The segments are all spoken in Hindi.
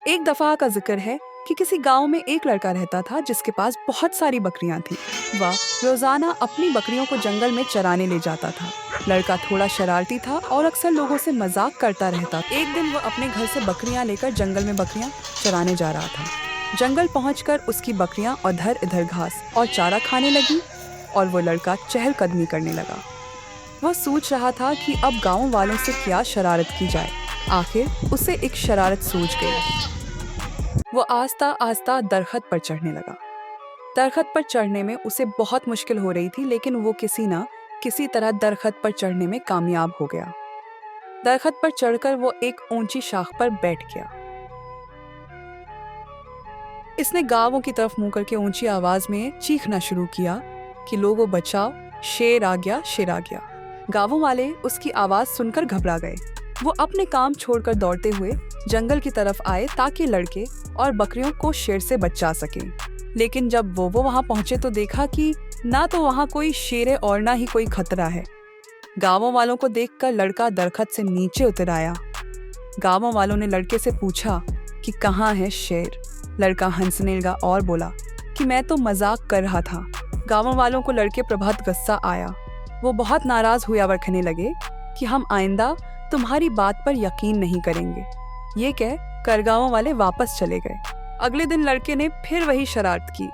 एक दफा का जिक्र है कि किसी गांव में एक लड़का रहता था जिसके पास बहुत सारी बकरियां थीं। वह रोजाना अपनी बकरियों को जंगल में चराने ले जाता था। लड़का थोड़ा शरारती था और अक्सर लोगों से मजाक करता रहता। एक दिन वह अपने घर से बकरियां लेकर जंगल में बकरियां चराने जा रहा था। जंगल पहुंचकर उसकी बकरियां उधर इधर घास और चारा खाने लगी और वो लड़का चहलकदमी करने लगा। वह सोच रहा था कि अब गांव वालों से क्या शरारत की जाए। आखिर उसे एक शरारत सूझ गई। वो आस्ता आस्ता दरख्त पर चढ़ने लगा। दरख्त पर चढ़ने में उसे बहुत मुश्किल हो रही थी, लेकिन वो किसी न किसी तरह दरख्त पर चढ़ने में कामयाब हो गया। दरख्त पर चढ़कर वो एक ऊंची शाख पर बैठ गया। इसने गांवों की तरफ मुंह करके ऊंची आवाज में चीखना शुरू किया कि लोगों बचाओ, शेर आ गया, शेर आ गया। गांवों वाले उसकी आवाज सुनकर घबरा गए। वो अपने काम छोड़कर दौड़ते हुए जंगल की तरफ आए ताकि लड़के और बकरियों को शेर से बचा सकें। लेकिन जब वो वहां पहुंचे तो देखा कि ना तो वहां कोई शेर है और ना ही कोई खतरा है। गांवों वालों को देखकर लड़का दरख्त से नीचे उतर आया। गांवों वालों ने लड़के से पूछा कि कहाँ है शेर। लड़का हंसने लगा और बोला कि मैं तो मजाक कर रहा था। गांवों वालों को लड़के पर बहुत गुस्सा आया। वो बहुत नाराज हुए और कहने लगे कि हम आइंदा तुम्हारी बात पर यकीन नहीं करेंगे। ये कह कर गांवों वाले वापस चले गए। अगले दिन लड़के ने फिर वही शरारत की।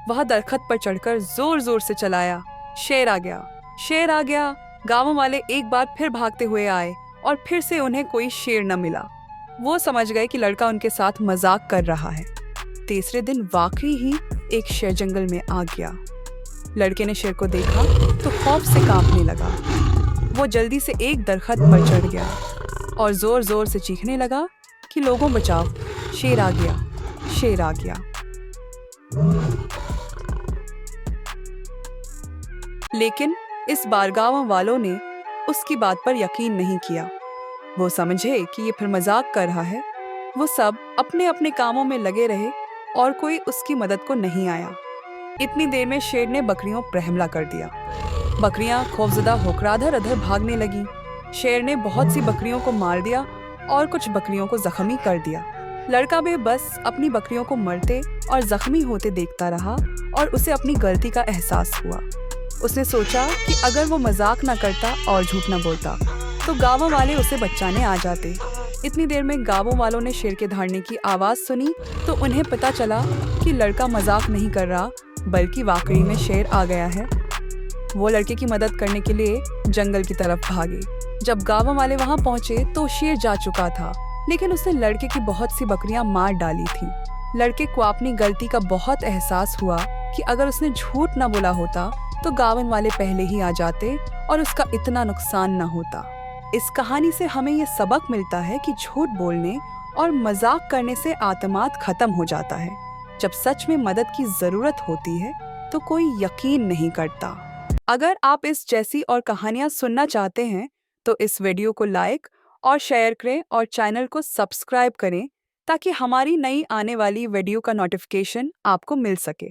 वह दरख्त पर चढ़कर जोर जोर से चलाया, शेर आ गया, शेर आ गया। गांवों वाले एक बार फिर भागते हुए आए और फिर से उन्हें कोई शेर न मिला। वो समझ गए कि लड़का उनके साथ मजाक कर रहा है। तीसरे दिन वाकई ही एक शेर जंगल में आ गया। लड़के ने शेर को देखा तो खौफ से कांपने लगा। वो जल्दी से एक दरख्त पर चढ़ गया और जोर जोर से चीखने लगा कि लोगों बचाओ, शेर आ गया, शेर आ गया। लेकिन इस बार गांव वालों ने उसकी बात पर यकीन नहीं किया। वो समझे कि ये फिर मजाक कर रहा है। वो सब अपने अपने कामों में लगे रहे और कोई उसकी मदद को नहीं आया। इतनी देर में शेर ने बकरियों पर हमला कर दिया। बकरियां खौफजदा होकर अधर अधर भागने लगी। शेर ने बहुत सी बकरियों को मार दिया और कुछ बकरियों को जख्मी कर दिया। लड़का भी बस अपनी बकरियों को मरते और जख्मी होते देखता रहा और उसे अपनी गलती का एहसास हुआ। उसने सोचा कि अगर वो मजाक न करता और झूठ न बोलता तो गांवों वाले उसे बचाने आ जाते। इतनी देर में गांवों वालों ने शेर के दहाड़ने की आवाज सुनी तो उन्हें पता चला कि लड़का मजाक नहीं कर रहा बल्कि वाकई में शेर आ गया है। वो लड़के की मदद करने के लिए जंगल की तरफ भागे। जब गांव वाले वहां पहुंचे तो शेर जा चुका था, लेकिन उसने लड़के की बहुत सी बकरियां मार डाली थीं। लड़के को अपनी गलती का बहुत एहसास हुआ कि अगर उसने झूठ न बोला होता तो गांव वाले पहले ही आ जाते और उसका इतना नुकसान न होता। इस कहानी से हमें ये सबक मिलता है कि झूठ बोलने और मजाक करने से आत्मात खत्म हो जाता है। जब सच में मदद की जरूरत होती है तो कोई यकीन नहीं करता। अगर आप इस जैसी और कहानियां सुनना चाहते हैं तो इस वीडियो को लाइक और शेयर करें और चैनल को सब्सक्राइब करें ताकि हमारी नई आने वाली वीडियो का नोटिफिकेशन आपको मिल सके।